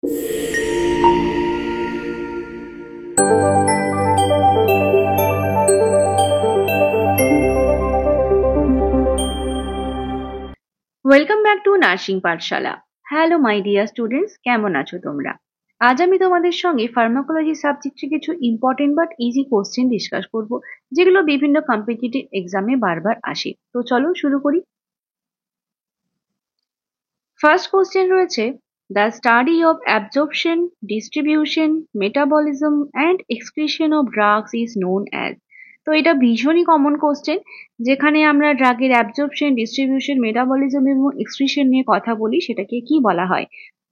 Welcome back to nursing Pathsala. Hello my dear students, কেমন আছো তোমরা? আজ আমি তোমাদের সঙ্গে ফার্মাকোলজি সাবজেক্টে কিছু important but easy question discuss করব, যেগুলো বিভিন্ন কম্পিটিটিভ এক্সামে বারবার আসে। তো চলো শুরু করি। ফার্স্ট কোশ্চেন রয়েছে, the study of absorption, distribution, metabolism and excretion of drugs is known as. তো এটা ভীষণই কমন কোশ্চেন, যেখানে আমরা ড্রাগের অ্যাবজর্পশন, ডিস্ট্রিবিউশন, মেটাবলিজম এবং এক্সক্রিশন নিয়ে কথা বলি, সেটাকে কি বলা হয়?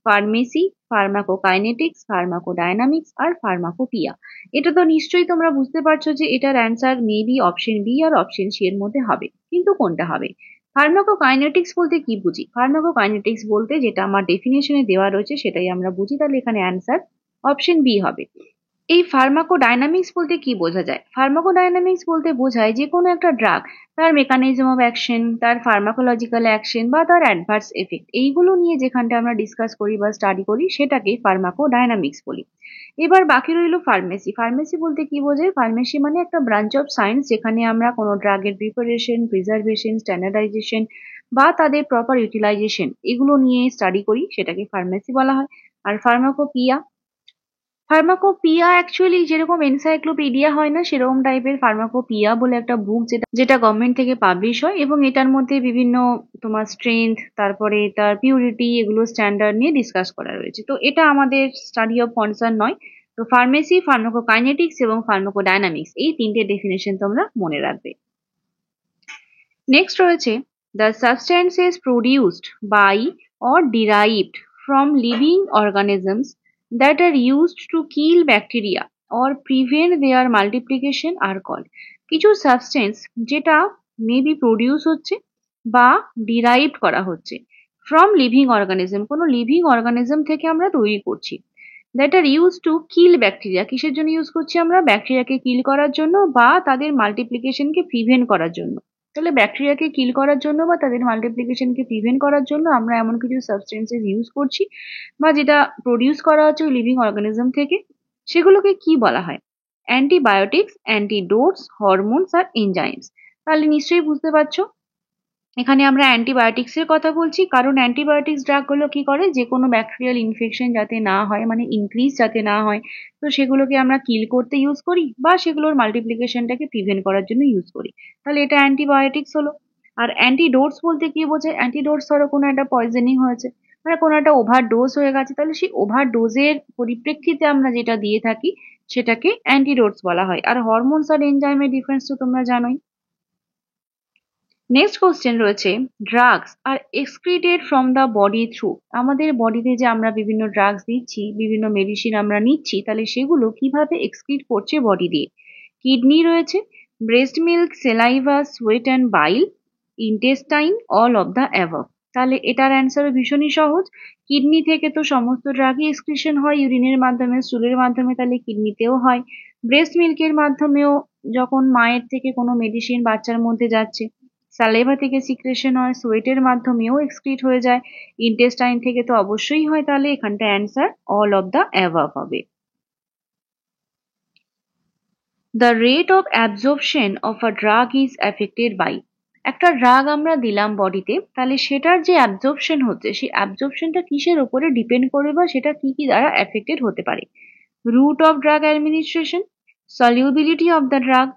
ফার্মেসি, ফার্মাকোকাইনেটিক্স, ফার্মাকোডাইনামিক্স আর ফার্মাকোপিয়া। এটা তো নিশ্চয়ই তোমরা বুঝতে পারছো যে এটার অ্যান্সার মেবি অপশন বি আর অপশন সি এর মধ্যে হবে, কিন্তু কোনটা হবে? ফার্মাকোকাইনেটিক্স বলতে কি বুঝি? ফার্মাকোকাইনেটিক্স বলতে যেটা আমার ডেফিনেশনে দেওয়া রয়েছে সেটাই আমরা বুঝি, তাহলে এখানে অ্যান্সার অপশন বি হবে। এই ফার্মাকোডাইনামিক্স বলতে কি বোঝা যায়? ফার্মাকোডাইনামিক্স বলতে বোঝায় যে কোনো একটা ড্রাগ, তার মেকানিজম অফ অ্যাকশন, তার ফার্মাকোলজিক্যাল অ্যাকশন বা তার অ্যাডভার্স এফেক্ট, এইগুলো নিয়ে যেখানটা আমরা ডিসকাস করি বা স্টাডি করি সেটাকে ফার্মাকোডাইনামিক্স বলি। এবার বাকি রইল ফার্মেসি। ফার্মেসি বলতে কি বোঝায়? ফার্মেসি মানে একটা ব্রাঞ্চ অফ সায়েন্স, যেখানে আমরা কোনো ড্রাগের প্রিপারেশন, প্রিজার্ভেশন, স্ট্যান্ডার্ডাইজেশন বা তাদের প্রপার ইউটিলাইজেশন এগুলো নিয়ে স্টাডি করি, সেটাকে ফার্মেসি বলা হয়। আর ফার্মাকোপিয়া, ফার্মাকোপিয়া অ্যাকচুয়ালি যেরকম এনসাইক্লোপিডিয়া হয় না, সেরকম টাইপের ফার্মাকোপিয়া বলে একটা বুক, যেটা যেটা গভর্নমেন্ট থেকে পাবলিশ হয়, এবং এটার মধ্যে বিভিন্ন তোমার স্ট্রেংথ, তারপরে তার পিউরিটি, এগুলো স্ট্যান্ডার্ড নিয়ে ডিসকাস করা রয়েছে। তো এটা আমাদের স্টাডি অফ কনসার্ন নয়। তো ফার্মেসি, ফার্মাকোকাইনেটিক্স এবং ফার্মাকোডাইনামিক্স, এই তিনটে ডেফিনেশন তোমরা মনে রাখবে। নেক্সট রয়েছে, the substances produced by or derived from living organisms that are used to kill bacteria or prevent their multiplication are called। কিছু সাবস্টেন্স যেটা মেবি প্রডিউস হচ্ছে বা ডিরাইভ করা হচ্ছে ফ্রম লিভিং অর্গানিজম, কোনো লিভিং অর্গানিজম থেকে আমরা তৈরি করছি, that are use to kill bacteria. কিসের জন্য ইউজ করছি আমরা? ব্যাকটেরিয়াকে কিল করার জন্য বা তাদের মাল্টিপ্লিকেশনকে প্রিভেন্ট করার জন্য। তাহলে ব্যাকটেরিয়াকে কিল করার জন্য বা তাদের মাল্টিপ্লিকেশনকে প্রিভেন্ট করার জন্য আমরা এমন কিছু সাবস্টেন্সেস ইউজ করছি বা যেটা প্রডিউস করা হচ্ছে ওই লিভিং অর্গানিজম থেকে, সেগুলোকে কি বলা হয়? অ্যান্টিবায়োটিক্স, অ্যান্টিডোটস, হরমোনস আর এনজাইমস। তাহলে নিশ্চয়ই বুঝতে পারছো এখানে আমরা অ্যান্টিবায়োটিক্স এর কথা বলছি, কারণ অ্যান্টিবায়োটিক্স ড্রাগ গুলো কি করে, যে কোনো ব্যাকটেরিয়াল ইনফেকশন যাতে না হয়, মানে ইনক্রিজ যাতে না হয়, তো সেগুলোকে আমরা কিল করতে ইউজ করি বা সেগুলোর মাল্টিপ্লিকেশনটাকে প্রিভেন্ট করার জন্য ইউজ করি। তাহলে এটা অ্যান্টিবায়োটিক্স হলো। আর অ্যান্টিডোটস বলতে কি বোঝায়? অ্যান্টিডোটস ধরো কোনো একটা পয়জনিং হয়েছে, মানে কোনো একটা ওভার ডোজ হয়ে গেছে, তাহলে সেই ওভার ডোজের পরিপ্রেক্ষিতে আমরা যেটা দিয়ে থাকি সেটাকে অ্যান্টিডোটস বলা হয়। আর হরমোনস আর এনজাইমের ডিফারেন্স তো তোমরা জানোই। নেক্সট কোশ্চেন রয়েছে, drugs are excreted from the body through. আমাদের বডিতে যে আমরা বিভিন্ন ড্রাগস দিচ্ছি, বিভিন্ন মেডিসিন আমরা নিচ্ছি, তাহলে সেগুলো কিভাবে এক্সক্রিট করছে বডি দিয়ে? কিডনি রয়েছে, breast milk, saliva, sweat and bile, intestine, all of the above. তাহলে এটার অ্যান্সারও ভীষণই সহজ। কিডনি থেকে তো সমস্ত ড্রাগই এক্সক্রিশন হয় ইউরিনের মাধ্যমে, স্টুলের মাধ্যমে, তাহলে কিডনিতেও হয়। ব্রেস্ট মিল্কের মাধ্যমেও, যখন মায়ের থেকে কোনো মেডিসিন বাচ্চার মধ্যে যাচ্ছে, সালেভা থেকে সিক্রেশন হয়, সোয়েটের মাধ্যমেও এক্সক্রিট হয়ে যায়, ইন্টেস্টাইন থেকে তো অবশ্যই হয়। তাহলে এখানটা answer all of the above হবে। The rate of absorption of a drug is affected by. একটা ড্রাগ আমরা দিলাম বডিতে, তাহলে সেটার যে অ্যাবজর্পশন হচ্ছে, সেই অ্যাবজর্পশনটা কিসের উপরে ডিপেন্ড করবে বা সেটা কি কি দ্বারা অ্যাফেক্টেড হতে পারে? Route of drug administration, solubility of the drug,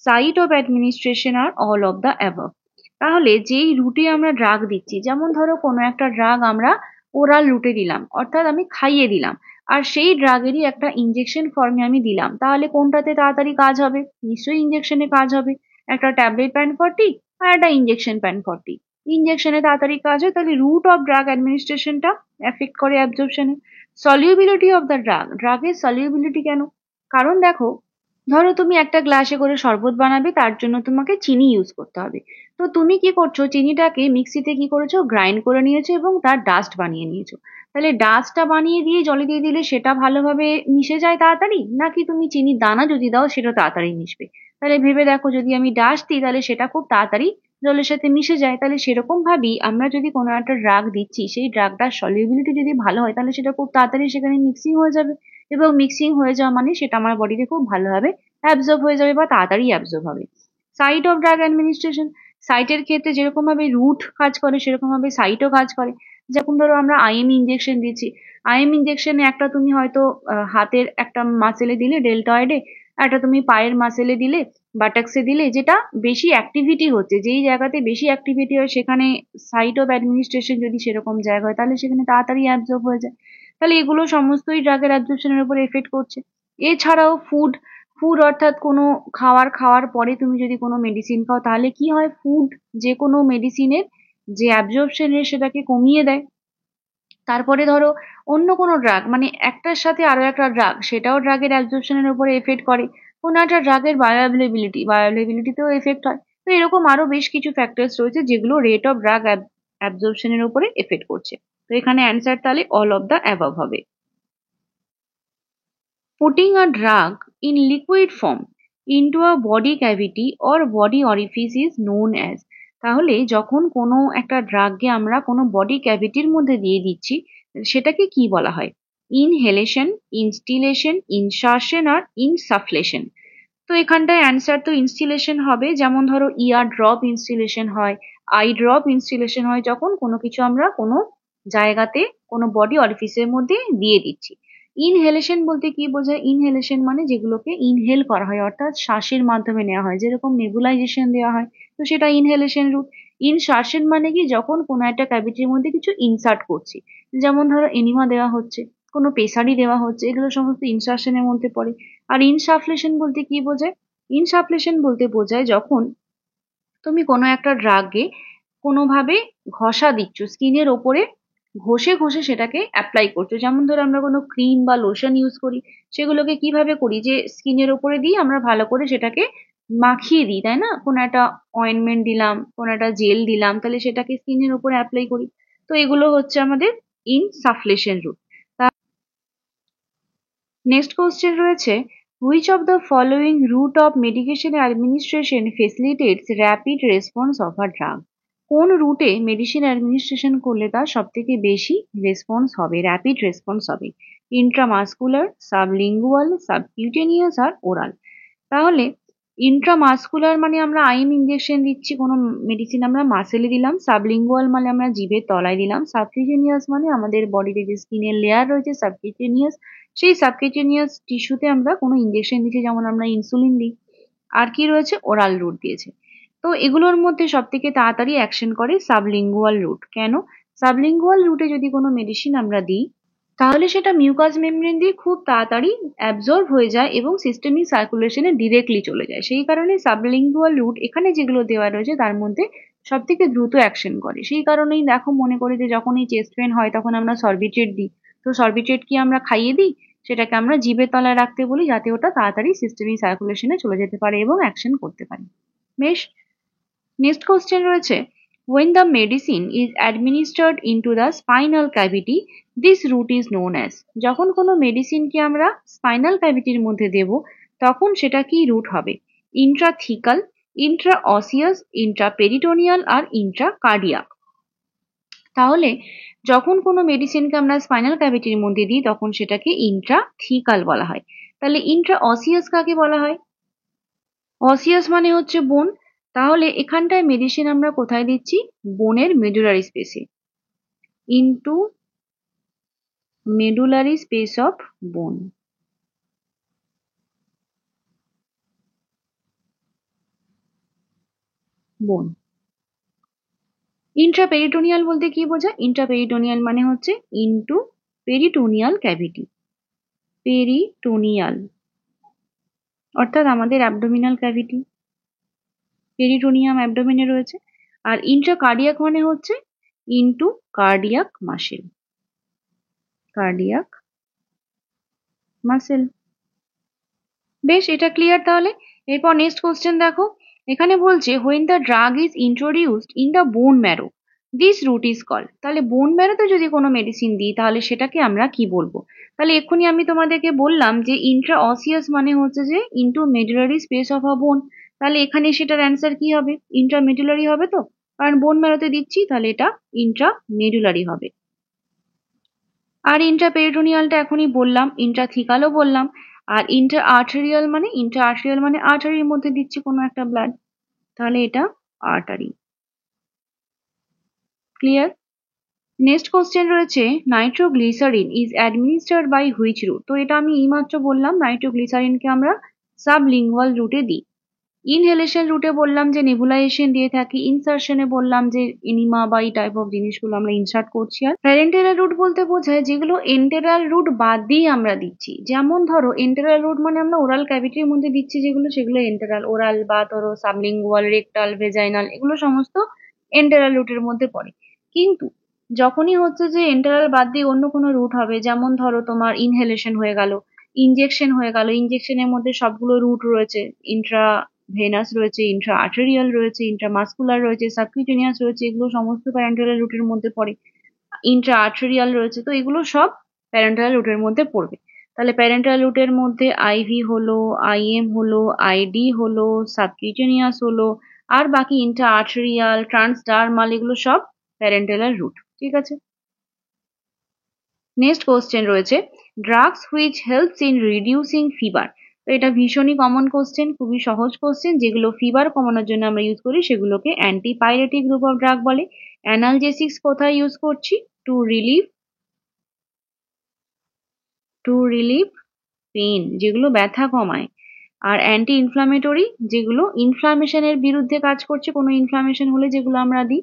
site of administration আর অল অফ দ্য অ্যাবভ। তাহলে যেই রুটে আমরা ড্রাগ দিচ্ছি, যেমন ধরো কোনো একটা ড্রাগ আমরা ওরাল রুটে দিলাম, অর্থাৎ আমি খাইয়ে দিলাম, আর সেই ড্রাগেরই একটা ইনজেকশন ফর্মে আমি দিলাম, তাহলে কোনটাতে তাড়াতাড়ি কাজ হবে? নিশ্চয়ই ইনজেকশনে কাজ হবে। একটা ট্যাবলেট প্যান 40 আর একটা ইনজেকশন প্যান 40, ইনজেকশনে তাড়াতাড়ি কাজ হয়, তাহলে রুট অফ ড্রাগ অ্যাডমিনিস্ট্রেশনটা এফেক্ট করে অ্যাবজর্পশনে। সলিউবিলিটি অফ দ্য ড্রাগ, ড্রাগের সলিউবিলিটি কেন? কারণ দেখো, ধরো তুমি একটা গ্লাসে করে শরবত বানাবে, তার জন্য তোমাকে চিনি ইউজ করতে হবে। তো তুমি কি করছো, চিনিটাকে মিক্সিতে কি করেছো, গ্রাইন্ড করে নিয়েছো এবং তার ডাস্ট বানিয়ে নিয়েছো। তাহলে ডাস্টটা বানিয়ে দিয়ে জলে দিয়ে দিলে সেটা ভালোভাবে মিশে যায় তাড়াতাড়ি, নাকি তুমি চিনির দানা যদি দাও সেটা তাড়াতাড়ি মিশবে? তাহলে ভেবে দেখো, যদি আমি ডাস্ট দিই তাহলে সেটা খুব তাড়াতাড়ি জলের সাথে মিশে যায়, তাহলে সেরকম ভাবেই আমরা যদি কোনো একটা ড্রাগ দিচ্ছি, সেই ড্রাগটার সলিউবিলিটি যদি ভালো হয় তাহলে সেটা খুব তাড়াতাড়ি সেখানে মিক্সিং হয়ে যাবে, এবং মিক্সিং হয়ে যাওয়া মানে সেটা আমার বডিতে খুব ভালোভাবে অ্যাবজর্ব হয়ে যাবে বা তাড়াতাড়ি অ্যাবজর্ব হবে। সাইট অফ ড্রাগ অ্যাডমিনিস্ট্রেশন, সাইটের ক্ষেত্রে যেরকম ভাবে রুট কাজ করে সেরকম ভাবে সাইটও কাজ করে। যেরকম ধরো আমরা আইএম ইনজেকশন দিচ্ছি, আইএম ইনজেকশনে একটা তুমি হয়তো হাতের একটা মাসেলে দিলে ডেলটয়েডে, একটা তুমি পায়ের মাসেলে দিলে বাটাক্সে দিলে, যেটা বেশি অ্যাক্টিভিটি হচ্ছে, যেই জায়গাতে বেশি অ্যাক্টিভিটি হয় সেখানে সাইট অফ অ্যাডমিনিস্ট্রেশন যদি সেরকম জায়গা হয় তাহলে সেখানে তাড়াতাড়ি অ্যাবজর্ব হয়ে যায়। তাহলে এগুলো সমস্তই ড্রাগের অ্যাবজর্পশনের উপর এফেক্ট করছে। এছাড়াও ফুড, ফুড অর্থাৎ কোনো খাবার খাওয়ার পরে তুমি যদি কোনো মেডিসিন খাও তাহলে কি হয়, ফুড যে কোনো মেডিসিনের যে অ্যাবজর্পশন সেটাকে কমিয়ে দেয়। তারপরে ধরো অন্য কোনো ড্রাগ, মানে একটার সাথে আরো একটা ড্রাগ, সেটাও ড্রাগের অ্যাবজর্পশনের উপরে এফেক্ট করে। কোনো একটা ড্রাগের বায়োঅ্যাভেলেবিলিটিতেও এফেক্ট হয়। তো এরকম আরো বেশ কিছু ফ্যাক্টরস রয়েছে যেগুলো রেট অফ ড্রাগ অ্যাবজর্পশনের উপরে এফেক্ট করছে। তো এখানে অ্যান্সার তাহলে অল অফ দ্য অ্যাবভ হবে। Putting a drug in liquid form into a body cavity or body orifice is known as, তাহলে যখন কোনো একটা ড্রাগকে আমরা কোনো বডি ক্যাভিটির মধ্যে দিয়ে দিচ্ছি সেটাকে কি বলা হয়? ইনহেলেশন, ইনস্টিলেশন, ইনসারশন আর ইনসাফলেশন। তো এখানটায় অ্যান্সার তো ইনস্টিলেশন হবে। যেমন ধরো ইয়ার ড্রপ ইনস্টিলেশন হয়, আই ড্রপ ইনস্টিলেশন হয় যখন কোনো কিছু আমরা কোনো জায়গাতে কোনো বডি অরিফিসের মধ্যে দিয়ে দিচ্ছি। ইনহেলেশন বলতে কি বোঝায়? ইনহেলেশন মানে যেগুলোকে ইনহেল করা হয়, অর্থাৎ শ্বাসের মাধ্যমে নেওয়া হয়, যেরকম নেবুলাইজেশন দেওয়া হয়, তো সেটা ইনহেলেশন রুট। ইনসারশন মানে কি, যখন কোনো একটা ক্যাভিটির মধ্যে কিছু ইনসার্ট করছি, যেমন ধরো এনিমা দেওয়া হচ্ছে, কোনো পেসারি দেওয়া হচ্ছে, এগুলো সমস্ত ইনসারশনের মধ্যে পড়ে। আর ইনসাফলেশন বলতে কি বোঝায়? ইনসাফলেশন বলতে বোঝায় যখন তুমি কোনো একটা ড্রাগকে কোনোভাবে ঘষা দিচ্ছ, স্কিনের ওপরে ঘষে ঘষে সেটাকে অ্যাপ্লাই করছো। যেমন ধরো আমরা কোনো ক্রিম বা লোশন ইউজ করি, সেগুলোকে কিভাবে করি, যে স্কিনের ওপরে দিয়ে আমরা ভালো করে সেটাকে মাখিয়ে দিই, তাই না? কোনো একটা অয়েন্টমেন্ট দিলাম, কোনো একটা জেল দিলাম, তাহলে সেটাকে স্কিনের ওপরে অ্যাপ্লাই করি। তো এগুলো হচ্ছে আমাদের ইনসাফলেশন রুট। নেক্সট কোশ্চেন রয়েছে, which of the following route of medication administration facilitates rapid response of a drug? কোন রুটে মেডিসিন অ্যাডমিনিস্ট্রেশন করলে তার সব থেকে বেশি রেসপন্স হবে, র্যাপিড রেসপন্স হবে? ইন্ট্রামাসকুলার, সাবলিঙ্গুয়াল, সাবকিউটেনিয়াস আর ওরাল। তাহলে ইন্ট্রামাসকুলার মানে আমরা আইএম ইনজেকশন দিচ্ছি, কোনো মেডিসিন আমরা মাসেলে দিলাম। সাবলিঙ্গুয়াল মানে আমরা জিভের তলায় দিলাম। সাবকিউটেনিয়াস মানে আমাদের বডিতে যে স্কিনের লেয়ার রয়েছে সাবকিউটেনিয়াস, সেই সাবকিউটেনিয়াস টিস্যুতে আমরা কোনো ইনজেকশন দিচ্ছি, যেমন আমরা ইনসুলিন দিই। আর কি রয়েছে? ওরাল রুট দিয়েছে। তো এগুলোর মধ্যে সব থেকে তাড়াতাড়ি অ্যাকশন করে সাবলিঙ্গুয়াল রুট। কেন? সাবলিঙ্গুয়াল রুটে যদি কোনো মেডিসিন আমরা দিই তাহলে সেটা মিউকাস মেমব্রেন দিয়ে খুব তাড়াতাড়ি অ্যাবজর্ব হয়ে যায় এবং সিস্টেমিক সার্কুলেশনে ডিরেক্টলি চলে যায়। সেই কারণে সাবলিঙ্গুয়াল রুট এখানে যেগুলো দেওয়া রয়েছে তার মধ্যে সব থেকে দ্রুত অ্যাকশন করে। সেই কারণেই দেখো, মনে করে যে যখন এই চেস্ট পেন হয় তখন আমরা সরবিট্রেট দিই। তো সরবিট্রেট কি আমরা খাইয়ে দিই? সেটাকে আমরা জিভের তলায় রাখতে বলি, যাতে ওটা তাড়াতাড়ি সিস্টেমিক সার্কুলেশনে চলে যেতে পারে এবং অ্যাকশন করতে পারে। বেশ, নেক্সট কোশ্চেন রয়েছে, when the medicine is administered into the spinal cavity this route is known as, যখন কোনো মেডিসিনকে আমরা স্পাইনাল ক্যাভিটির মধ্যে দেব তখন সেটা কি রুট হবে? ইন্ট্রাথিকাল, ইন্ট্রাঅসিয়াস, ইন্ট্রাপেরিটোনিয়াল আর ইন্ট্রাকার্ডিয়াক। তাহলে যখন কোনো মেডিসিনকে আমরা স্পাইনাল ক্যাভিটির মধ্যে দিই তখন সেটাকে ইন্ট্রাথিকাল বলা হয়। তাহলে ইন্ট্রাঅসিয়াস কাকে বলা হয়? অসিয়াস মানে হচ্ছে বোন। তাহলে এখানটায় মেডিসিন আমরা কোথায় দিচ্ছি? বোনের মেডুলারি স্পেসে, ইনটু মেডুলারি স্পেস অফ বোন। বোন। ইন্ট্রাপেরিটোনিয়াল বলতে কি বোঝায়? ইন্ট্রাপেরিটোনিয়াল মানে হচ্ছে ইনটু পেরিটোনিয়াল ক্যাভিটি। পেরিটোনিয়াল অর্থাৎ আমাদের অ্যাবডোমিনাল ক্যাভিটি, পেরিটোনিয়াম অ্যাবডোমেনে রয়েছে। আর ইন্ট্রাকার্ডিয়াক মানে হচ্ছে into cardiac muscle, cardiac muscle. বেশ, এটা ক্লিয়ার তাহলে। এরপর নেক্সট কোশ্চেন দেখো, এখানে বলছে when the drug is introduced in the bone marrow this route is called, তাহলে বোন ম্যারোতে যদি কোনো মেডিসিন দিই তাহলে সেটাকে আমরা কি বলবো? তাহলে এক্ষুনি আমি তোমাদেরকে বললাম যে ইন্ট্রা অসিয়াস মানে হচ্ছে যে into medullary space of a বোন। তাহলে এখানে সেটার অ্যান্সার কি হবে? ইন্ট্রামেডুলারি হবে তো, কারণ বোন ম্যারোতে দিচ্ছি, তাহলে এটা ইন্ট্রামেডুলারি হবে। আর ইন্ট্রাপেরিটোনিয়ালটা এখনই বললাম, ইন্ট্রাথিকালও বললাম। আর ইন্ট্রা মানে আর্টারির মধ্যে দিচ্ছি কোনো একটা ব্লাড, তাহলে এটা আর্টারি। ক্লিয়ার? নেক্সট কোশ্চেন রয়েছে, nitroglycerin is administered by which route? তো এটা আমি এইমাত্র বললাম, নাইট্রোগ্লিসারিনকে আমরা সাবলিঙ্গুয়াল রুটে দিই। ইনহেলেশন রুটে বললাম যে নেবুলাইজেশন দিয়ে থাকি, ইনসার্শনে বললাম যে এনিমা বা এই টাইপ অফ জিনিসগুলো আমরা ইনসার্ট করছি। আর প্যারেন্টেরাল রুট বলতে বোঝায় যেগুলো এন্টেরাল রুট বাদ দিয়ে আমরা দিচ্ছি। যেমন ধরো এন্টেরাল রুট মানে আমরা ওরাল ক্যাভিটির মধ্যে দিচ্ছি যেগুলো, সেগুলো এন্টেরাল। ওরাল বা ধরো সাবলিঙ্গুয়াল, রেকটাল, ভেজাইনাল, এগুলো সমস্ত এন্টেরাল রুটের মধ্যে পড়ে। কিন্তু যখনই হচ্ছে যে এন্টেরাল বাদ দিয়ে অন্য কোনো রুট হবে, যেমন ধরো তোমার ইনহেলেশন হয়ে গেল, ইনজেকশন হয়ে গেল, ইনজেকশনের মধ্যে সবগুলো রুট রয়েছে, ইন্ট্রা ভেনাস রয়েছে, ইন্ট্রা আর্টেরিয়াল রয়েছে, ইন্ট্রামাসকুলার রয়েছে, সাবকিউটেনিয়াস রয়েছে, এগুলো সমস্ত প্যারেন্টাল রুটের মধ্যে পড়ে। ইন্ট্রা আর্টেরিয়াল রয়েছে, তো এগুলো সব প্যারেন্টাল রুটের মধ্যে পড়বে। তাহলে প্যারেন্টাল রুটের মধ্যে আইভি হলো, আইএম হলো, আইডি হলো, সাবকিউটেনিয়াস হলো, আর বাকি ইন্ট্রা আর্টেরিয়াল, ট্রান্সডার্মাল, এগুলো সব প্যারেন্টাল রুট। ঠিক আছে? নেক্সট কোশ্চেন রয়েছে, drugs which helps in reducing fever. তো এটা ভীষণই কমন কোশ্চেন, খুবই সহজ কোশ্চেন। যেগুলো ফিভার কমানোর জন্য আমরা ইউজ করি সেগুলোকে অ্যান্টিপাইরেটিক গ্রুপ অফ ড্রাগ বলে। অ্যানালজেসিক্স কোথায় ইউজ করছি? টু রিলিভ পেন, যেগুলো ব্যথা কমায়। আর অ্যান্টি ইনফ্লামেটরি, যেগুলো ইনফ্লামেশনের বিরুদ্ধে কাজ করছে, কোনো ইনফ্লামেশন হলে যেগুলো আমরা দিই।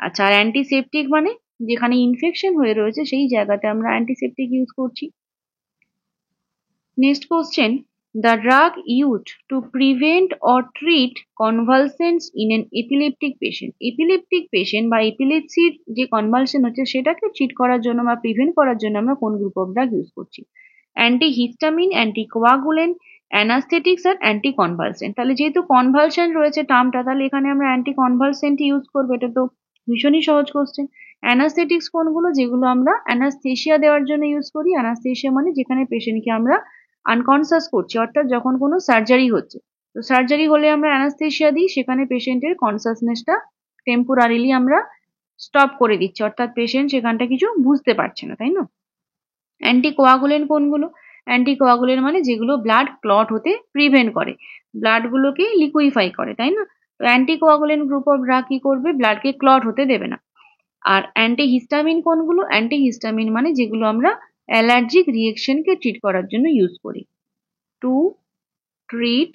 আচ্ছা, আর অ্যান্টিসেপটিক মানে যেখানে ইনফেকশন হয়ে রয়েছে সেই জায়গাতে আমরা অ্যান্টিসেপটিক ইউজ করছি। Next question, the drug used to prevent or treat convulsions in an epileptic patient. Epileptic patient বা epilepsy যে convulsion হচ্ছে সেটাকে treat করার জন্য বা prevent করার জন্য আমরা কোন গ্রুপ অফ ড্রাগ ইউজ করছি? অ্যান্টিহিস্টামিন, অ্যান্টিকোয়াগুলেন্ট, অ্যানাস্থেটিক্স আর অ্যান্টিকনভালসেন্ট। তাহলে যেহেতু কনভালশন রয়েছে টার্মটা, তাহলে এখানে আমরা অ্যান্টিকনভালসেন্টই ইউজ করবো। এটা তো ভীষণই সহজ কোশ্চেন। অ্যানাস্থেটিক্স কোনগুলো? যেগুলো আমরা অ্যানাস্থেশিয়া দেওয়ার জন্য ইউজ করি। অ্যানাস্থেশিয়া মানে যেখানে পেশেন্টকে আমরা আনকনসাস করছি, অর্থাৎ যখন কোনো সার্জারি হচ্ছে, তো সার্জারি হলে আমরা অ্যানাস্থেশিয়া দিই, সেখানে পেশেন্টের কনসাসনেসটা টেম্পোরারিলি আমরা স্টপ করে দিচ্ছি, অর্থাৎ পেশেন্ট সেখানটা কিছু বুঝতে পারছে না, তাই না? অ্যান্টিকোয়াগুলেন্ট কোনগুলো? অ্যান্টিকোয়াগুলেন্ট মানে যেগুলো ব্লাড ক্লট হতে প্রিভেন্ট করে, ব্লাডগুলোকে লিকুইফাই করে, তাই না? তো অ্যান্টিকোয়াগুলেন্ট গ্রুপ অফ ড্রাগ কি করবে? ব্লাডকে ক্লট হতে দেবে না। আর অ্যান্টিহিস্টামিন কোনগুলো? অ্যান্টিহিস্টামিন মানে যেগুলো আমরা অ্যালার্জিক রিয়েকশনকে ট্রিট করার জন্য ইউজ করি। To treat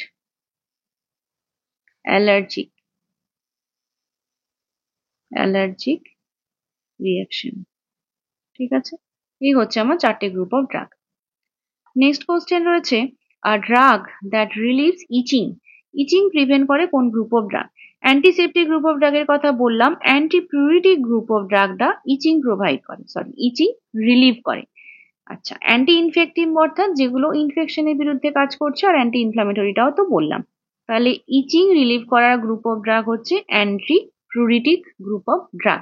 allergic reaction. ঠিক আছে? এই হচ্ছে আমার 4টে group of drug. Next question রয়েছে, a drug that relieves itching. Itching prevent করে কোন group of drug? Antiseptic group of ড্রাগের কথা বললাম। অ্যান্টিপিউরিটিক গ্রুপ অফ ড্রাগটা ইচিং প্রোভাইড করে, ইচিং রিলিভ করে। আচ্ছা, অ্যান্টি ইনফেক্টিভ অর্থাৎ যেগুলো ইনফেকশনের বিরুদ্ধে কাজ করছে, আর অ্যান্টি ইনফ্লামেটরিটাও তো বললাম। তাহলে ইচিং রিলিভ করার গ্রুপ অফ ড্রাগ হচ্ছে antipruritic group of drug.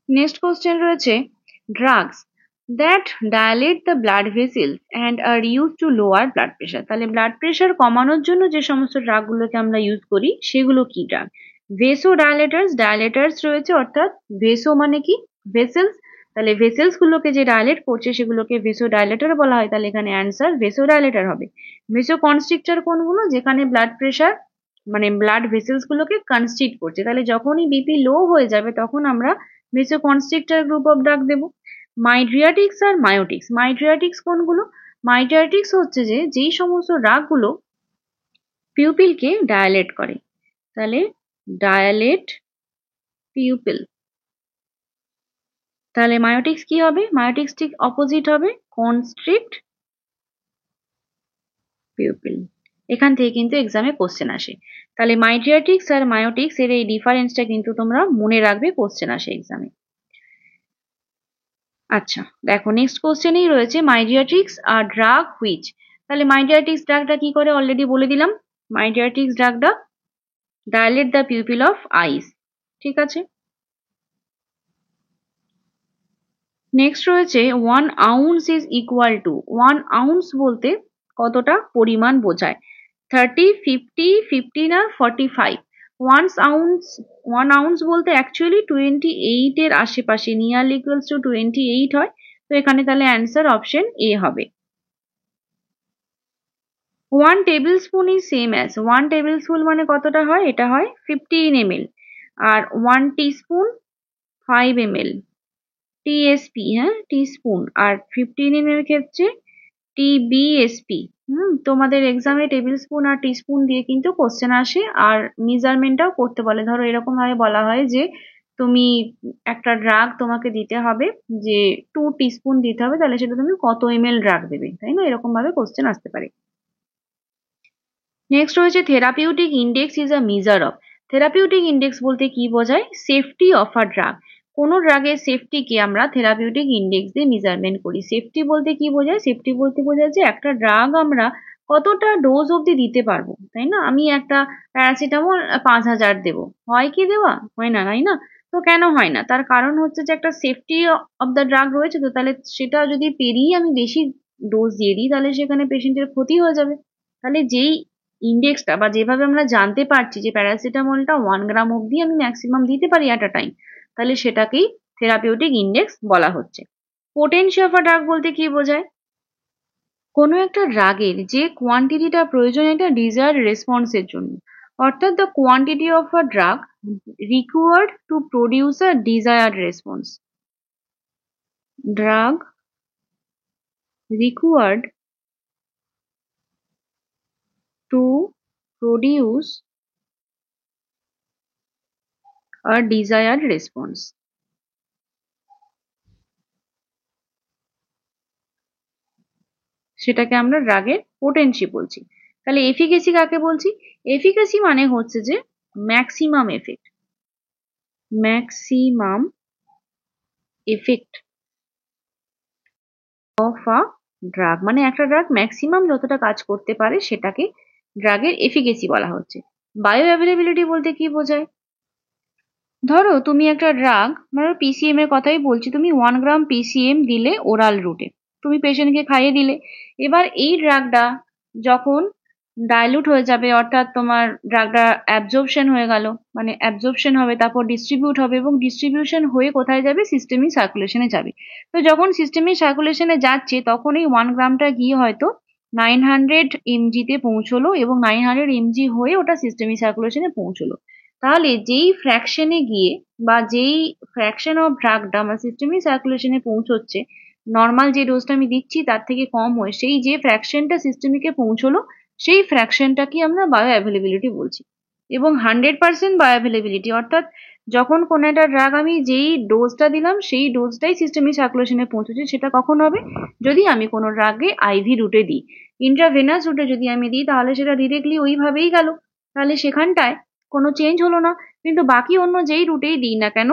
Next question রয়েছে, drugs that dilate the blood vessels and are use to lower blood pressure. তাহলে ব্লাড প্রেশার কমানোর জন্য যে সমস্ত ড্রাগগুলোকে আমরা ইউজ করি সেগুলো কি ড্রাগ? ভেসো ডায়ালেটার্স, ডায়ালেটার্স রয়েছে, অর্থাৎ ভেসো মানে কি? ভেসেলস। তাহলে ভেসেলস গুলোকে যে ডায়ালেট করছে সেগুলোকে ভেসো ডায়ালেটার বলা হয়, তাহলে এখানে অ্যান্সার ভেসো ডায়ালেটার হবে। ভেসো কনস্ট্রিক্টর কোনগুলো? যেখানে ব্লাড প্রেশার মানে ব্লাড ভেসেলস গুলোকে কনস্ট্রিক্ট করছে, তাহলে যখনই বিপি লো হয়ে যাবে তখন আমরা ভেসোকনস্ট্রিক্টর গ্রুপ অফ ড্রাগ দেবো। মাইড্রিয়াটিক্স আর মায়োটিক্স। মাইড্রিয়াটিক্স কোনগুলো? মাইড্রিয়াটিক্স হচ্ছে যে যেই সমস্ত ড্রাগগুলো পিউপিলকে ডায়ালেট করে, তাহলে ডায়ালেট পিউপিল। তাহলে মায়োটিক্স কি হবে? মায়োটিক্স ঠিক অপোজিট হবে, কনস্ট্রিক্ট পিউপিল। এখান থেকে কিন্তু এক্সামে কোশ্চেন আসে। তাহলে মাইড্রিয়াটিক্স আর মায়োটিক্স এর এই ডিফারেন্সটা কিন্তু তোমরা মনে রাখবে, কোশ্চেন আসে এক্সামে। আচ্ছা, দেখো নেক্সট কোশ্চেনেই রয়েছে, মাইডিয়াট্রিক্স আর ড্রাগ হুইচ। তাহলে মাইডিয়াট্রিক্স ড্রাগটা কি করে অলরেডি বলে দিলাম। মাইডিয়াট্রিক্স ড্রাগটা ডায়ালেট দ্য পিউপিল অফ আইস। ঠিক আছে? নেক্সট রয়েছে, 1 ounce is equal to. 1 ounce বলতে কতটা পরিমাণ বোঝায়? 30, 50, 15 আর 45। 1 ounce বলতে অ্যাকচুয়ালি 28 এর আশেপাশে, নিয়ারলি ইকুয়ালস টু 28 হয়। তো এখানে তাহলে অ্যান্সার অপশন এ হবে। 1 tablespoon is same as, 1 tablespoon মানে কতটা হয়? এটা হয় 15 ml। আর 1 teaspoon 5 ml, টিএসপি, হ্যাঁ টিস্পুন। আর 15 ml ক্ষেত্রে টিবিএসপি। তোমাদের এক্সামে টেবিল স্পুন আর টিস্পুন দিয়ে কিন্তু কোশ্চেন আসে, আর মেজারমেন্টটাও করতে বলে। ধরো এরকম ভাবে বলা হয় যে তুমি একটা ড্রাগ তোমাকে দিতে হবে, যে 2 টিস্পুন দিতে হবে, তাহলে সেটা তুমি কত এমএল ড্রাগ দেবে, তাই না? এরকম ভাবে কোশ্চেন আসতে পারে। নেক্সট রয়েছে therapeutic index is a measure of. Therapeutic index বলতে কি বোঝায়? Safety of a drug. কোন ড্রাগের সেফটিকে আমরা থেরাপিউটিক ইন্ডেক্স দিয়ে মেজারমেন্ট করি। সেফটি বলতে কি বোঝায়? সেফটি বলতে বোঝায় যে একটা ড্রাগ আমরা কতটা ডোজ অব্দি দিতে পারবো, তাই না? আমি একটা প্যারাসিটামল 5,000 দেবো, হয় কি দেওয়া? হয় না, তাই না? তো কেন হয় না? তার কারণ হচ্ছে যে একটা সেফটি অফ দ্য ড্রাগ রয়েছে। তো তাহলে সেটা যদি পেরিয়ে আমি বেশি ডোজ দিয়ে দিই, তাহলে সেখানে পেশেন্টের ক্ষতি হয়ে যাবে। তাহলে যেই ইন্ডেক্সটা বা যেভাবে আমরা জানতে পারছি যে প্যারাসিটামলটা 1 গ্রাম অব্দি আমি ম্যাক্সিমাম দিতে পারি অ্যাট আ টাইম, তাহলে সেটাকেই থেরাপিউটিক ইন্ডেক্স বলা হচ্ছে। পোটেনশি অফ আ ড্রাগ বলতে কি বোঝায়? কোনো একটা ড্রাগের যে কোয়ান্টিটিটা প্রয়োজন এটা ডিজায়ার্ড রেসপন্সের জন্য, অর্থাৎ the quantity of a drug required to produce a desired response. Drug required to produce a desired response, সেটাকে আমরা ড্রাগের পোটেনসি বলছি। তাহলে এফিকেসি কাকে বলছি? এফিকেসি মানে হচ্ছে যে maximum effect, maximum effect of a drug, মানে একটা ড্রাগ ম্যাক্সিমাম যতটা কাজ করতে পারে সেটাকে ড্রাগের এফিকেসি বলা হচ্ছে। বায়ো অ্যাভেলেবিলিটি বলতে কি বোঝায়? ধরো তুমি একটা ড্রাগ, ধরো পিসিএম এর কথাই বলছি, তুমি 1 গ্রাম পিসিএম দিলে ওরাল রুটে, তুমি পেশেন্টকে খাইয়ে দিলে। এবার এই ড্রাগটা যখন ডাইলুট হয়ে যাবে, অর্থাৎ তোমার ড্রাগটা অ্যাবজর্পশন হয়ে গেল, মানে অ্যাবজর্পশন হবে, তারপর ডিস্ট্রিবিউট হবে, এবং ডিস্ট্রিবিউশন হয়ে কোথায় যাবে? সিস্টেমিক সার্কুলেশনে যাবে। তো যখন সিস্টেমিক সার্কুলেশনে যাচ্ছে, তখন এই 1 গ্রামটা গিয়ে হয়তো 900 mg তে পৌঁছলো, এবং 900 mg হয়ে ওটা সিস্টেমিক সার্কুলেশনে পৌঁছলো। তাহলে যেই ফ্র্যাকশনে গিয়ে বা যেই ফ্র্যাকশন অফ ড্রাগটা আমার সিস্টেমিক সার্কুলেশনে পৌঁছচ্ছে, নর্মাল যে ডোজটা আমি দিচ্ছি তার থেকে কম হয়ে সেই যে ফ্র্যাকশনটা সিস্টেমিকে পৌঁছলো, সেই ফ্র্যাকশনটাকে আমরা বায়ো অ্যাভেলেবিলিটি বলছি। এবং 100% বায়ো অ্যাভেলেবিলিটি, অর্থাৎ যখন কোনো একটা ড্রাগ আমি যেই ডোজটা দিলাম সেই ডোজটাই সিস্টেমিক সার্কুলেশনে পৌঁছেছে, সেটা কখন হবে? যদি আমি কোনো ড্রাগে আইভি রুটে দিই। ইন্ট্রাভেনাস রুটে যদি আমি দিই, তাহলে সেটা ডিরেক্টলি ওইভাবেই গেল, তাহলে সেখানটায় কোনো চেঞ্জ হলো না। কিন্তু বাকি অন্য যেই রুটেই দিই না কেন,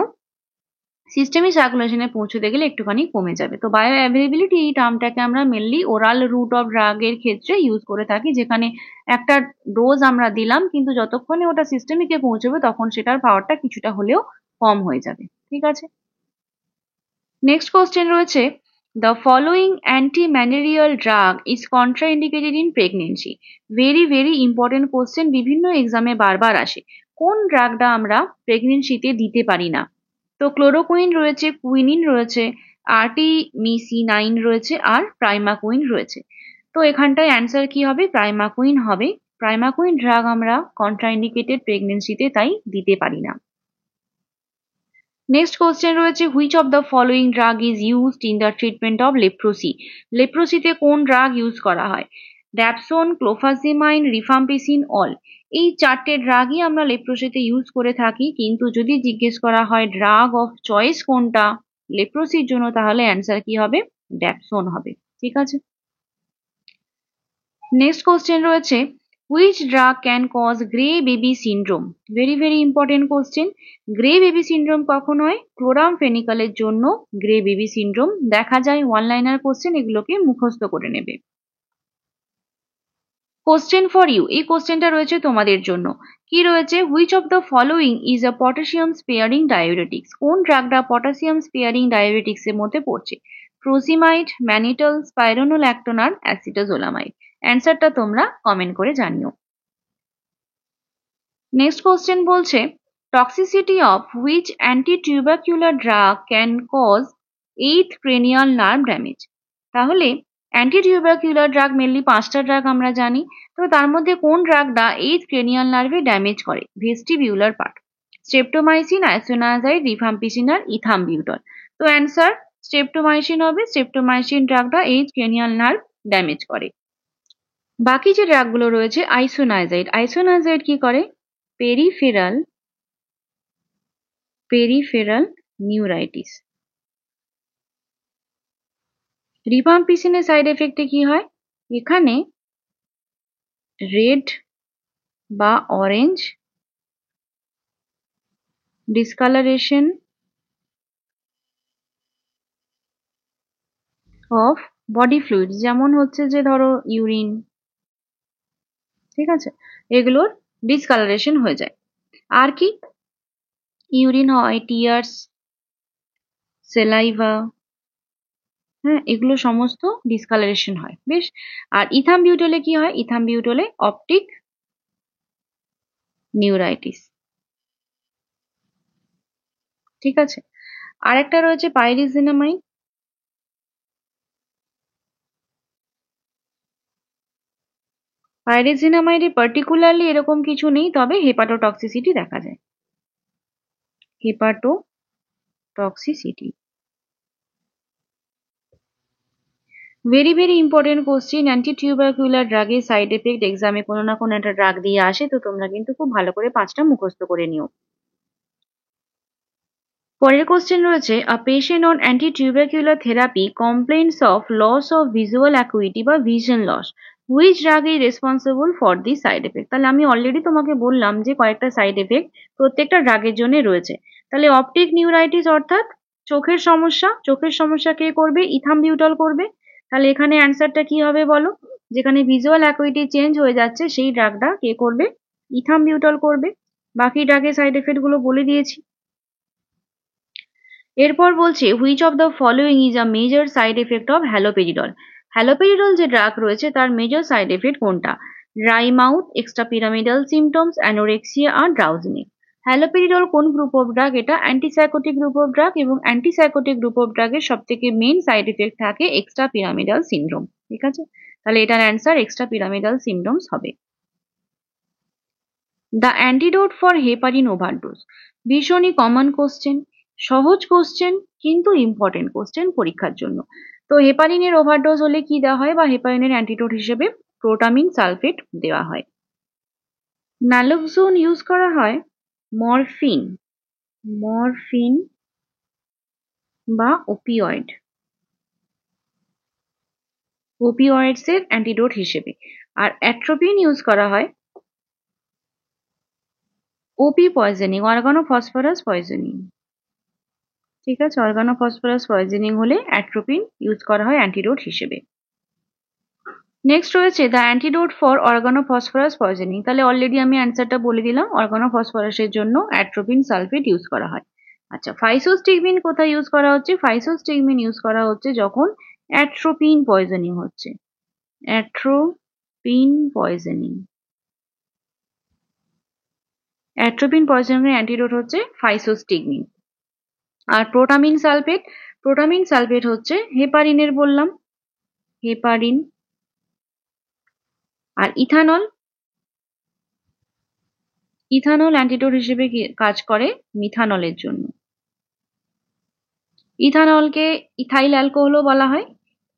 সিস্টেমিক সার্কুলেশনে পৌঁছতে গেলে একটুখানি কমে যাবে। তো বায়ো অ্যাভেলেবিলিটি এই টার্মটাকে আমরা মেনলি ওরাল রুট অফ ড্রাগের ক্ষেত্রে ইউজ করে থাকি, যেখানে একটা ডোজ আমরা দিলাম কিন্তু যতক্ষণে ওটা সিস্টেমিকে পৌঁছবে তখন সেটার পাওয়ারটা কিছুটা হলেও কম হয়ে যাবে। ঠিক আছে, নেক্সট কোশ্চেন রয়েছে, the following anti malarial drug is contraindicated in pregnancy. Very very important question, বিভিন্ন এক্সামে বারবার আসে। কোন ড্রাগটা আমরা প্রেগনেন্সিতে দিতে পারি না? তো ক্লোরোকুইন রয়েছে, কুইনিন রয়েছে, আর্টিমিসিনাইন রয়েছে, আর প্রাইমাকুইন রয়েছে। তো এখানটায় অ্যান্সার কি হবে? প্রাইমাকুইন হবে। প্রাইমাকুইন ড্রাগ আমরা কন্ট্রাইন্ডিকেটেড প্রেগনেন্সিতে, তাই দিতে পারি না। নেক্সট কোশ্চেন রয়েছে, which of the following drug is used in the treatment of leprosy. লেপ্রোসিতে কোন ড্রাগ ইউজ করা হয়? Dapsone, clofazimine, rifampicin, all. এই চারটে ড্রাগই আমরা লেপ্রোসিতে ইউজ করে থাকি, কিন্তু যদি জিজ্ঞেস করা হয় ড্রাগ অফ চয়েস কোনটা লেপ্রোসির জন্য, তাহলে অ্যান্সার কি হবে? ড্যাপসোন হবে। ঠিক আছে, নেক্সট কোশ্চেন রয়েছে, which drug can cause grey baby syndrome. Very very important question. Grey baby syndrome কখন হয়? ক্লোরামফেনিকালের জন্য গ্রে বেবি সিন্ড্রোম দেখা যায়। ওয়ান লাইনার কোশ্চেন, এগুলোকে মুখস্থ করে নেবে। কোশ্চেন ফর ইউ, এই কোশ্চেনটা রয়েছে তোমাদের জন্য। কি রয়েছে? Which of the following is a potassium sparing diuretics. কোন ড্রাগটা পটাশিয়াম স্পেয়ারিং ডায়োরেটিক্স এর মধ্যে পড়ছে? ফ্রোসিমাইড, ম্যানিটল, স্পাইরোনোল্যাকটোন আর অ্যাসিটাজোলামাইড। অ্যান্সারটা তোমরা কমেন্ট করে জানিও। নেক্সট কোশ্চেন বলছে toxicity of which antitubercular drug can cause eighth cranial nerve damage. তাহলে অ্যান্টিটিউবারকুলার ড্রাগ মেনলি 5টা ড্রাগ আমরা জানি। তো তার মধ্যে কোন ড্রাগটা এইথ ক্রেনিয়াল নার্ভে ড্যামেজ করে? Vestibular part. Streptomycin, isoniazid, rifampicin আর ইথামবিউটল। তো অ্যান্সার স্ট্রেপ্টোমাইসিন হবে। স্ট্রেপ্টোমাইসিন ড্রাগটা এইথ ক্রেনিয়াল নার্ভ ড্যামেজ করে। বাকি যে ড্রাগগুলো রয়েছে আইসোনায়াজাইড। আইসোনায়াজাইড কি করে? Peripheral neuritis. রিফাম্পিসিনের সাইড এফেক্টে কি হয়? এখানে রেড বা orange discoloration of body fluids, যেমন হচ্ছে যে ধরো ইউরিন, ঠিক আছে, এগুলোর ডিসকালারেশন হয়ে যায়। আর কি? ইউরিন হয়, টিয়ার্স, সেলাইভা, হ্যাঁ, এগুলো সমস্ত ডিসকালারেশন হয়। বেশ। আর ইথামবিউটলে কি হয়? ইথামবিউটলে অপটিক নিউরাইটিস। ঠিক আছে। আরেকটা রয়েছে পাইরিজিনামাইড। পাইরিজিনামাইডে পার্টিকুলারলি এরকম কিছু নেই, তবে হেপাটোটক্সিসিটি দেখা যায়। Hepatotoxicity very very important question. Antitubercular ড্রাগের সাইড এফেক্ট এক্সামে কোনো না কোনো একটা ড্রাগ দিয়ে আসে, তো তোমরা কিন্তু খুব ভালো করে 5টা মুখস্থ করে নিও। পরের কোশ্চেন রয়েছে a patient on antitubercular therapy complains of loss of visual acuity বা vision loss, which drug is responsible for this side effect. তাহলে আমি অলরেডি তোমাকে বললাম যে কয়েকটা সাইড এফেক্ট প্রত্যেকটা ড্রাগের জন্য রয়েছে। তাহলে অপটিক নিউরাইটিস অর্থাৎ চোখের সমস্যা, চোখের সমস্যা কে করবে? ইথামবিউটল করবে। তাহলে এখানে অ্যান্সারটা কি হবে বলো? যেখানে ভিজুয়াল অ্যাকুইটি চেঞ্জ হয়ে যাচ্ছে সেই ড্রাগটা কে করবে? ইথামবিউটল করবে। বাকি ড্রাগের সাইড এফেক্ট গুলো বলে দিয়েছি। এরপর বলছে which of the following is a major side effect of haloperidol. Haloperidol যে ড্রাগ রয়েছে তার মেজর সাইড এফেক্ট কোনটা? Dry mouth, extrapyramidal symptoms, anorexia আর ড্রাউজিনেস। হ্যালোপেরিডল কোন গ্রুপ অফ ড্রাগ? এটা অ্যান্টিসাইকোটিক গ্রুপ অফ ড্রাগ, এবং অ্যান্টিসাইকোটিক গ্রুপ অফ ড্রাগের সব থেকে মেইন সাইড এফেক্ট থাকে এক্সট্রাপিরামিডাল সিনড্রোম। ঠিক আছে, তাহলে এটার অ্যান্সার এক্সট্রাপিরামিডাল সিমটমস হবে। The antidote for heparin overdose ভীষণই কমন কোশ্চেন, সহজ কোশ্চেন কিন্তু ইম্পর্টেন্ট কোশ্চেন পরীক্ষার জন্য। তো হেপারিনের ওভারডোজ হলে কি দেওয়া হয়, বা হেপারিনের অ্যান্টিডোট হিসেবে প্রোটামিন সালফেট দেওয়া হয়। নালোক্সোন ইউজ করা হয় মরফিন, মরফিন বা ওপিওয়েড, ওপিওয়েডস এর অ্যান্টিডোট হিসেবে। আর অ্যাট্রোপিন ইউজ করা হয় ওপি পয়জনিং, অর্গানোফসফরাস পয়জনিং। ঠিক আছে, অর্গানোফসফরাস পয়জনিং হলে অ্যাট্রোপিন ইউজ করা হয় অ্যান্টিডোট হিসেবে। নেক্সট রয়েছে the antidote for organophosphorus poisoning. তাহলে অলরেডি আমি অ্যান্সারটা বলে দিলাম, অর্গানোফসফরাসের জন্য অ্যাট্রোপিন সালফেট ইউজ করা হয়। আচ্ছা, ফাইসোস্টিগমিন কোথায় ইউজ করা হচ্ছে? ফাইসোস্টিগমিন ইউজ করা হচ্ছে যখন অ্যাট্রোপিন পয়জনিং হচ্ছে। অ্যাট্রোপিন পয়জনিং, অ্যাট্রোপিন পয়জনিং এর অ্যান্টিডোট হচ্ছে ফাইসোস্টিগমিন। আর প্রোটামিন সালফেট, প্রোটামিন সালফেট হচ্ছে হেপারিনের বললাম, হেপারিন। আর ইথানল, ইথানল অ্যান্টিডোট হিসেবে কাজ করে মিথানলের জন্য। ইথানলকে ইথাইল অ্যালকোহলও বলা হয়।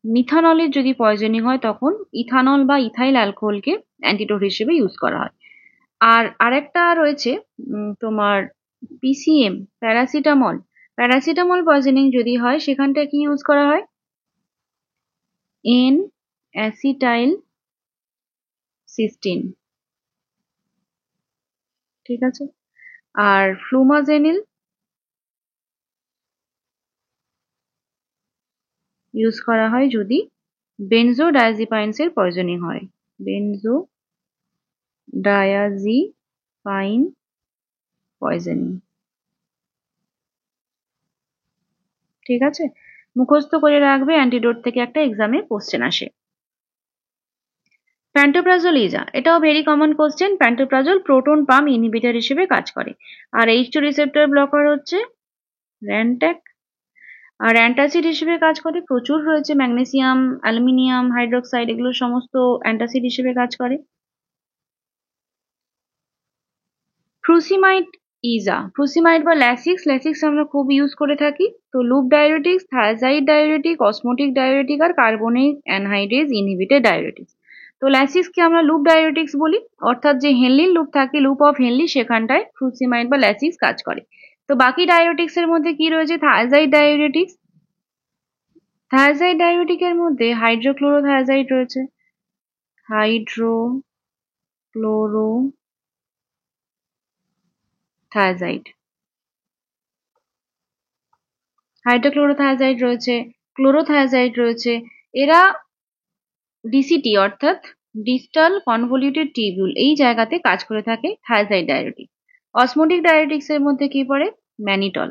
মিথানলের যদি পয়জনিং হয় তখন ইথানল বা ইথাইল অ্যালকোহলকে অ্যান্টিডোট হিসেবে ইউজ করা হয়। আর আরেকটা রয়েছে তোমার পিসিএম, প্যারাসিটামল। প্যারাসিটামল পয়জনিং যদি হয় সেখানটা কি ইউজ করা হয়? N acetyl cysteine. ঠিক আছে। আর ফ্লুমাজেনিল ইউজ করা হয় যদি বেনজোডায়াজিপাইনস এর পয়জনিং হয়। বেনজোডায়াজিপাইন পয়জনিং। ঠিক আছে, মুখস্থ করে রাখবে, অ্যান্টিডোট থেকে একটা এক্সামে কোশ্চেন আসে। প্যান্টোপ্রাজোল ইজা, এটাও very common question. Pantoprazole proton pump inhibitor হিসেবে কাজ করে। আর H2 রিসেপ্টর ব্লকার হচ্ছে র্যান্ট্যাক। আর অ্যান্টাসিড হিসেবে কাজ করে, প্রচুর রয়েছে, ম্যাগনেসিয়াম, অ্যালুমিনিয়াম হাইড্রোক্সাইড, এগুলো সমস্ত অ্যান্টাসিড হিসেবে কাজ করে। ফ্রুসিমাইড ইজা, ফ্রুসিমাইড বা ল্যাসিক্স, ল্যাসিক্স আমরা খুব ইউজ করে থাকি। তো loop diuretics, thiazide diuretic, osmotic diuretic আর কার্বনিক অ্যানহাইড্রেজ ইনহিবিটর ডায়োরেটিক্স। তো ল্যাসিক্সকে আমরা লুপ ডায়োরেটিক্স বলি, অর্থাৎ যে হেনলির লুপ থাকে, লুপ অফ হেনলি, সেখানটায় ফ্রুসিমাইড বা ল্যাসিক্স কাজ করে। তো বাকি ডায়োরেটিক্স এর মধ্যে কি রয়েছে? থায়াজাইড ডায়োরেটিক্স, থায়াজাইড ডায়োরেটিকের মধ্যে হাইড্রোক্লোরোথায়াজাইড রয়েছে, হাইড্রোক্লোরোথায়াজাইড, হাইড্রোক্লোরোথায়াজাইড রয়েছে, ক্লোরোথায়াজাইড রয়েছে। এরা ডিসিটি অর্থাৎ ডিস্টাল কনভলিউটেড টিউবিউল এই জায়গাতে কাজ করে থাকে থায়াজাইড ডায়োরেটিক। অসমোটিক ডায়োরেটিক্স এর মধ্যে কি পড়ে? Mannitol,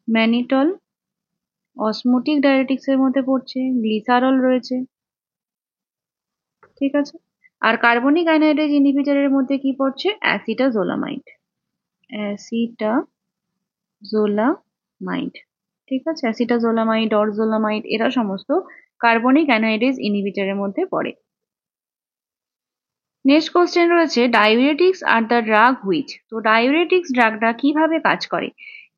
mannitol. অসমোটিক ডায়োরেটিক্স এর মধ্যে পড়ছে গ্লিসারল রয়েছে, ঠিক আছে। আর কার্বনিক অ্যানহাইড্রেজ ইনহিবিটরের মধ্যে কি পড়ছে? অ্যাসিটাজোলামাইড, অ্যাসিটাজোলামাইড, ঠিক আছে। অ্যাসিটাজোলামাইড, অরজোলামাইড, এরা সমস্ত কার্বনিক অ্যানহাইড্রেজ ইনহিবিটরের মধ্যে পড়ে। নেক্সট কোশ্চেন রয়েছে diuretics are the drug which. তো ডায়োরেটিক্স ড্রাগটা কিভাবে কাজ করে?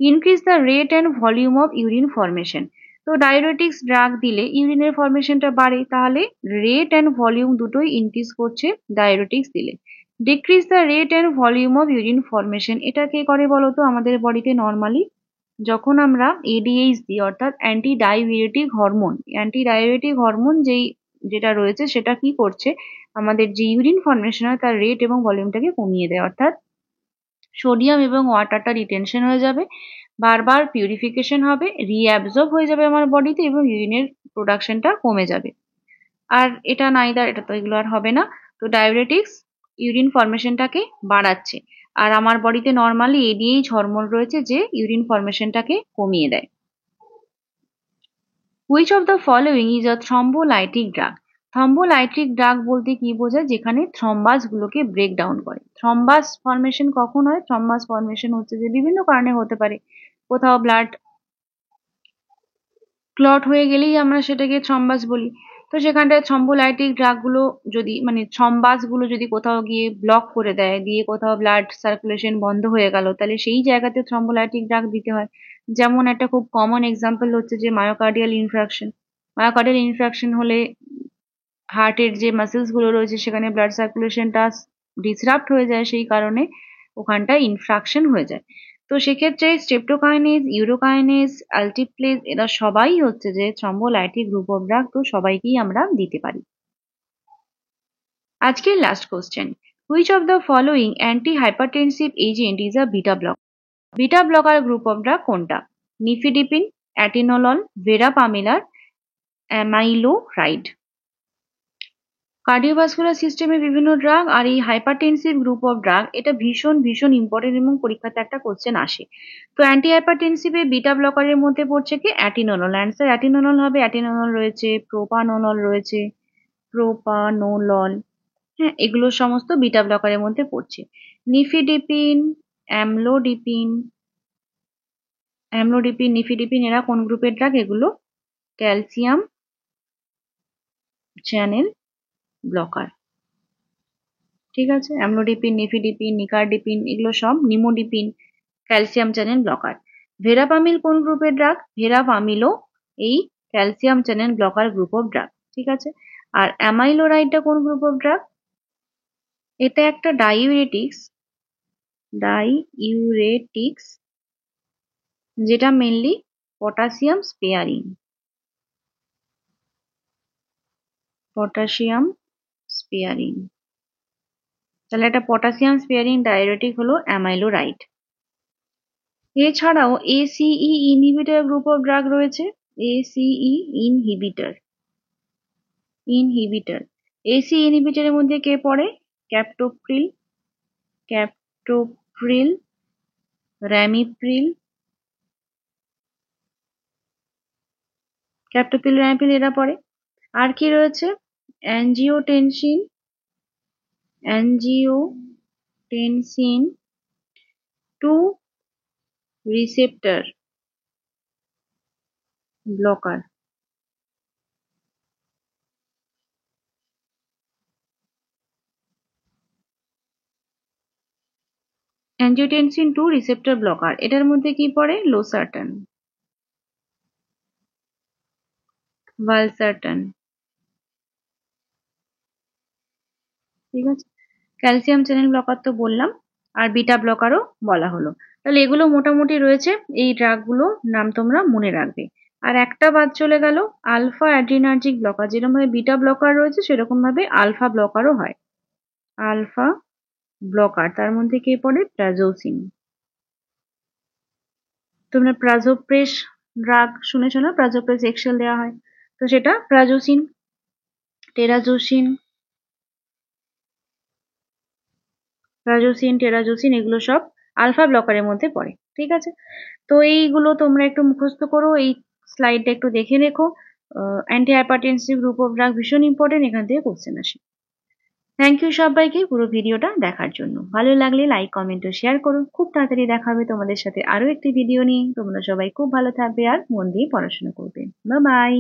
Increase the rate and volume of urine formation. তো ডায়োরেটিক্স ড্রাগ দিলে ইউরিনের ফরমেশনটা বাড়ে, তাহলে রেট অ্যান্ড ভলিউম দুটোই ইনক্রিজ করছে ডায়োরেটিক্স দিলে। Decrease the rate and volume of urine formation, এটা কে করে বলতো? আমাদের বডিতে নর্মালি যখন আমরা এডিএইচ দিই, অর্থাৎ anti diuretic hormone, anti diuretic hormone যেটা রয়েছে সেটা কি করছে? আমাদের যে ইউরিন ফর্মেশন হয় তার রেট এবং ভলিউমটাকে কমিয়ে দেয়, অর্থাৎ সোডিয়াম এবং ওয়াটারটা রিটেনশন হয়ে যাবে, বারবার পিউরিফিকেশন হবে, রিঅ্যাবজর্ব হয়ে যাবে আমার বডিতে এবং ইউরিনের প্রোডাকশনটা কমে যাবে। আর এটা নাইদার, এটা তো এগুলো আর হবে না। তো ডায়োরেটিক্স ইউরিন ফর্মেশনটাকে বাড়াচ্ছে, আর আমার বডিতে নর্মালি এডিএইচ হরমোন রয়েছে যে ইউরিন ফর্মেশনটাকে কমিয়ে দেয়। Which of the following is a thrombolytic drug? Thrombolytic drug বলতে কি বোঝায়? যেখানে থ্রম্বাস গুলোকে ব্রেক ডাউন করে। থ্রম্বাস ফর্মেশন কখন হয়? থ্রম্বাস ফর্মেশন হচ্ছে যে বিভিন্ন কারণে হতে পারে, কোথাও ব্লাড ক্লট হয়ে গেলেই আমরা সেটাকে থ্রম্বাস বলি। তো সেখানটায় থ্রম্বোলাইটিক ড্রাগ গুলো যদি, মানে থ্রম্বাস গুলো যদি কোথাও গিয়ে ব্লক করে দেয়, দিয়ে কোথাও ব্লাড সার্কুলেশন বন্ধ হয়ে গেল, তাহলে সেই জায়গাতে থ্রম্বোলাইটিক ড্রাগ দিতে হয়। যেমন একটা খুব কমন এক্সাম্পল হচ্ছে যে মায়োকার্ডিয়াল ইনফ্রাকশন। মায়োকার্ডিয়াল ইনফ্রাকশন হলে হার্টের যে মাসেলস গুলো রয়েছে সেখানে ব্লাড সার্কুলেশনটা ডিসরাপ্ট হয়ে যায়, সেই কারণে ওখানটায় ইনফ্রাকশন হয়ে যায়। তো সেক্ষেত্রে স্ট্রেপ্টোকাইনেজ, ইউরোকাইনেজ, আলটিপ্লেজ, এরা সবাই হচ্ছে যে থ্রম্বোলাইটিক গ্রুপ অফ ড্রাগ, তো সবাইকেই আমরা দিতে পারি। আজকের last question, which of the following anti hypertensive agent is a beta block? Beta blocker group of drug কোনটা? নিফিডিপিন, অ্যাটিনোলন, ভেরাপামিলার, অ্যামাইলোরাইড। কার্ডিওভাস্কুলার সিস্টেমে বিভিন্ন ড্রাগ আর এই হাইপারটেনসিভ গ্রুপ অফ ড্রাগ, এটা ভীষণ ভীষণ ইম্পর্টেন্ট এবং পরীক্ষাতে একটা কোশ্চেন আসে। তো অ্যান্টি হাইপারটেনসিভ এ বিটা ব্লকারের মধ্যে পড়ছে কি? অ্যাটিনোলন। অ্যান্সার অ্যাটিনোলন হবে। অ্যাটিনোলন রয়েছে, প্রোপানোলল রয়েছে, প্রোপানোলল, হ্যাঁ, এগুলো সমস্ত বিটা ব্লকারের মধ্যে পড়ছে। নিফিডিপিন, অ্যামলোডিপিন, অ্যামলোডিপিন, নিফিডিপিন, এরা কোন গ্রুপের ড্রাগ? এগুলো ক্যালসিয়াম চ্যানেল ব্লকার, ঠিক আছে। অ্যামলোডিপিন, নিফিডিপিন, নিকারডিপিন, এগুলো সব, নিমোডিপিন, ক্যালসিয়াম চ্যানেল ব্লকার। ভেরাপামিল কোন গ্রুপের ড্রাগ? ভেরাপামিলও এই calcium channel blocker group of drug, ঠিক আছে। আর অ্যামাইলোরাইডটা কোন গ্রুপ অফ ড্রাগ? এটা একটা ডাইউরেটিক্স, ডাইউরেটিক্স, যেটা mainly potassium sparing, potassium sparing. তাহলে একটা পটাশিয়াম স্পেয়ারিং ডাইউরেটিক হলো অ্যামাইলোরাইড। এছাড়াও এসিই ইনহিবিটর গ্রুপ অফ ড্রাগ রয়েছে, এসিই ইনহিবিটর, ইনহিবিটর। এসি ইনহিবিটরের মধ্যে কে পড়ে? ক্যাপটোপ্রিল, ক্যাপটোপ্রিল, র্যামিপ্রিল, ক্যাপটোপ্রিল, র্যামিপ্রিল, এরা পড়ে। আর কি রয়েছে? Angiotensin, two receptor blocker. Angiotensin 2 receptor blocker, এটার মধ্যে কি পড়ে? লোসার্টান, ভালসার্টান, ঠিক আছে। ক্যালসিয়াম চ্যানেল ব্লকার তো বললাম, আর বিটা ব্লকারও বলা হলো। তাহলে এগুলো মোটামুটি রয়েছে, এই ড্রাগগুলো নাম তোমরা মনে রাখবে। আর একটা বাদ চলে গেল, আলফা অ্যাড্রিনার্জিক ব্লকার। যেরকম ভাবে বিটা ব্লকার রয়েছে সেরকম ভাবে আলফা ব্লকারও হয়। আলফা ব্লকার, তার মধ্যে কে পড়ে? প্রাজোসিন। তোমরা প্রাজোপ্রেস ড্রাগ শুনেছো না? প্রাজোপ্রেস এক্সেল দেওয়া হয়, তো সেটা প্রাজোসিন। টেরাজোসিন, টেরাজোসিন এগুলো সব আলফা ব্লকারের মধ্যে পড়ে, ঠিক আছে। তো এইগুলো তোমরা একটু মুখস্থ করো, এই স্লাইডটা একটু দেখে রেখো। Anti hypertensive group of drug ভীষণ ইম্পর্টেন্ট, এখান থেকে কোশ্চেন আসে। থ্যাংক ইউ সবাইকে পুরো ভিডিওটা দেখার জন্য। ভালো লাগলে লাইক, কমেন্ট ও শেয়ার করো। খুব তাড়াতাড়ি দেখা হবে তোমাদের সাথে আরো একটি ভিডিও নিয়ে। তোমরা সবাই খুব ভালো থাকবে আর মন দিয়ে পড়াশোনা করবে। Bye bye.